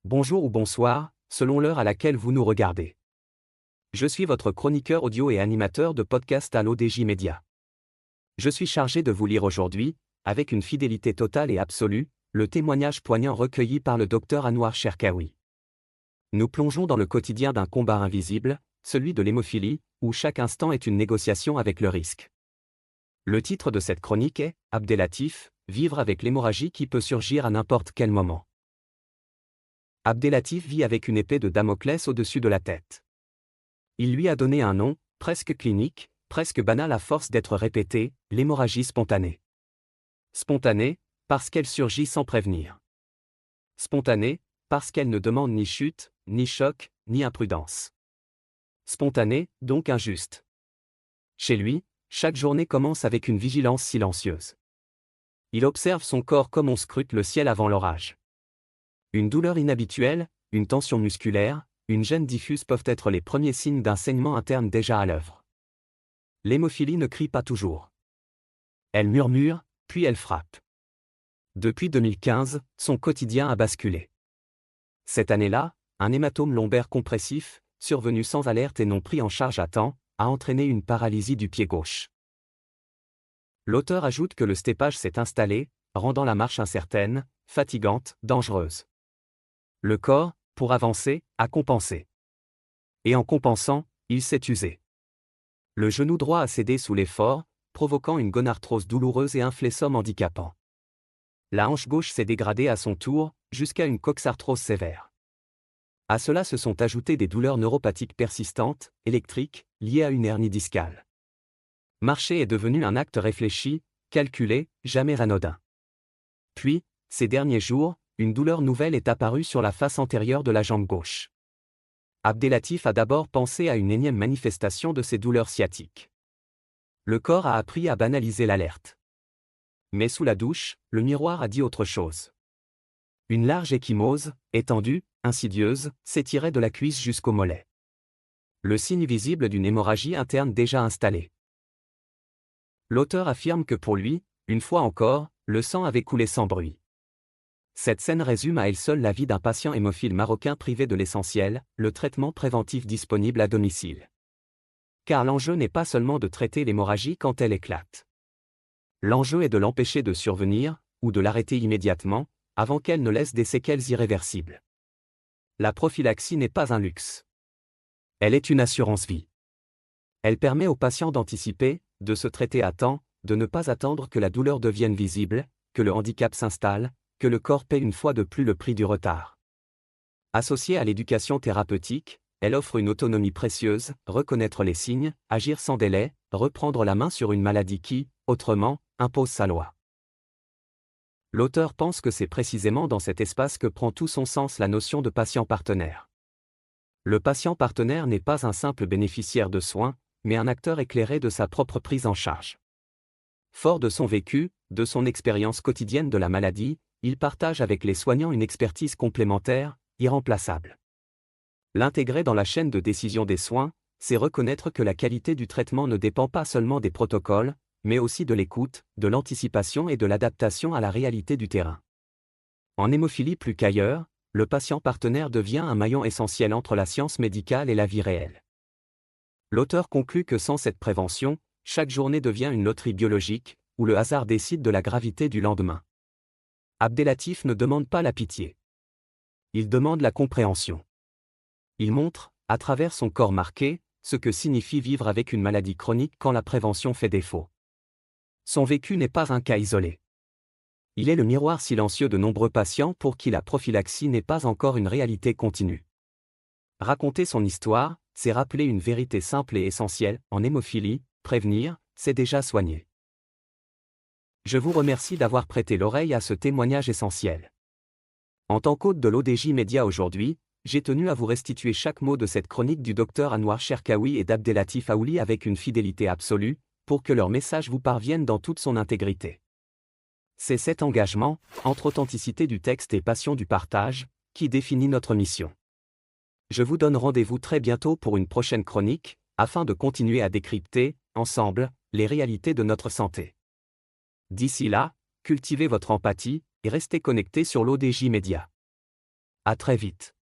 Bonjour ou bonsoir, selon l'heure à laquelle vous nous regardez. Je suis votre chroniqueur audio et animateur de podcast à l'ODJ Média. Je suis chargé de vous lire aujourd'hui, avec une fidélité totale et absolue, le témoignage poignant recueilli par le docteur Anouar Cherkaoui. Nous plongeons dans le quotidien d'un combat invisible, celui de l'hémophilie, où chaque instant est une négociation avec le risque. Le titre de cette chronique est « Abdelatif, vivre avec l'hémorragie qui peut surgir à n'importe quel moment ». Abdelatif vit avec une épée de Damoclès au-dessus de la tête. Il lui a donné un nom, presque clinique, presque banal à force d'être répété, l'hémorragie spontanée. Spontanée, parce qu'elle surgit sans prévenir. Spontanée, parce qu'elle ne demande ni chute, ni choc, ni imprudence. Spontanée, donc injuste. Chez lui, chaque journée commence avec une vigilance silencieuse. Il observe son corps comme on scrute le ciel avant l'orage. Une douleur inhabituelle, une tension musculaire, une gêne diffuse peuvent être les premiers signes d'un saignement interne déjà à l'œuvre. L'hémophilie ne crie pas toujours. Elle murmure, puis elle frappe. Depuis 2015, son quotidien a basculé. Cette année-là, un hématome lombaire compressif, survenu sans alerte et non pris en charge à temps, a entraîné une paralysie du pied gauche. L'auteur ajoute que le stépage s'est installé, rendant la marche incertaine, fatigante, dangereuse. Le corps, pour avancer, a compensé. Et en compensant, il s'est usé. Le genou droit a cédé sous l'effort, provoquant une gonarthrose douloureuse et un flessum handicapant. La hanche gauche s'est dégradée à son tour, jusqu'à une coxarthrose sévère. À cela se sont ajoutées des douleurs neuropathiques persistantes, électriques, liées à une hernie discale. Marcher est devenu un acte réfléchi, calculé, jamais anodin. Puis, ces derniers jours, une douleur nouvelle est apparue sur la face antérieure de la jambe gauche. Abdelatif a d'abord pensé à une énième manifestation de ses douleurs sciatiques. Le corps a appris à banaliser l'alerte. Mais sous la douche, le miroir a dit autre chose. Une large ecchymose, étendue, insidieuse, s'étirait de la cuisse jusqu'au mollet. Le signe visible d'une hémorragie interne déjà installée. L'auteur affirme que pour lui, une fois encore, le sang avait coulé sans bruit. Cette scène résume à elle seule la vie d'un patient hémophile marocain privé de l'essentiel, le traitement préventif disponible à domicile. Car l'enjeu n'est pas seulement de traiter l'hémorragie quand elle éclate. L'enjeu est de l'empêcher de survenir, ou de l'arrêter immédiatement, avant qu'elle ne laisse des séquelles irréversibles. La prophylaxie n'est pas un luxe. Elle est une assurance vie. Elle permet au patient d'anticiper, de se traiter à temps, de ne pas attendre que la douleur devienne visible, que le handicap s'installe, que le corps paie une fois de plus le prix du retard. Associée à l'éducation thérapeutique, elle offre une autonomie précieuse, reconnaître les signes, agir sans délai, reprendre la main sur une maladie qui, autrement, impose sa loi. L'auteur pense que c'est précisément dans cet espace que prend tout son sens la notion de patient partenaire. Le patient partenaire n'est pas un simple bénéficiaire de soins, mais un acteur éclairé de sa propre prise en charge. Fort de son vécu, de son expérience quotidienne de la maladie, il partage avec les soignants une expertise complémentaire, irremplaçable. L'intégrer dans la chaîne de décision des soins, c'est reconnaître que la qualité du traitement ne dépend pas seulement des protocoles, mais aussi de l'écoute, de l'anticipation et de l'adaptation à la réalité du terrain. En hémophilie plus qu'ailleurs, le patient partenaire devient un maillon essentiel entre la science médicale et la vie réelle. L'auteur conclut que sans cette prévention, chaque journée devient une loterie biologique, où le hasard décide de la gravité du lendemain. Abdelatif ne demande pas la pitié. Il demande la compréhension. Il montre, à travers son corps marqué, ce que signifie vivre avec une maladie chronique quand la prévention fait défaut. Son vécu n'est pas un cas isolé. Il est le miroir silencieux de nombreux patients pour qui la prophylaxie n'est pas encore une réalité continue. Raconter son histoire, c'est rappeler une vérité simple et essentielle, en hémophilie, prévenir, c'est déjà soigner. Je vous remercie d'avoir prêté l'oreille à ce témoignage essentiel. En tant qu'hôte de l'ODJ Média aujourd'hui, j'ai tenu à vous restituer chaque mot de cette chronique du docteur Anouar Cherkaoui et d'Abdelatif Aouli avec une fidélité absolue, pour que leur message vous parvienne dans toute son intégrité. C'est cet engagement, entre authenticité du texte et passion du partage, qui définit notre mission. Je vous donne rendez-vous très bientôt pour une prochaine chronique, afin de continuer à décrypter, ensemble, les réalités de notre santé. D'ici là, cultivez votre empathie, et restez connectés sur l'ODJ Média. À très vite.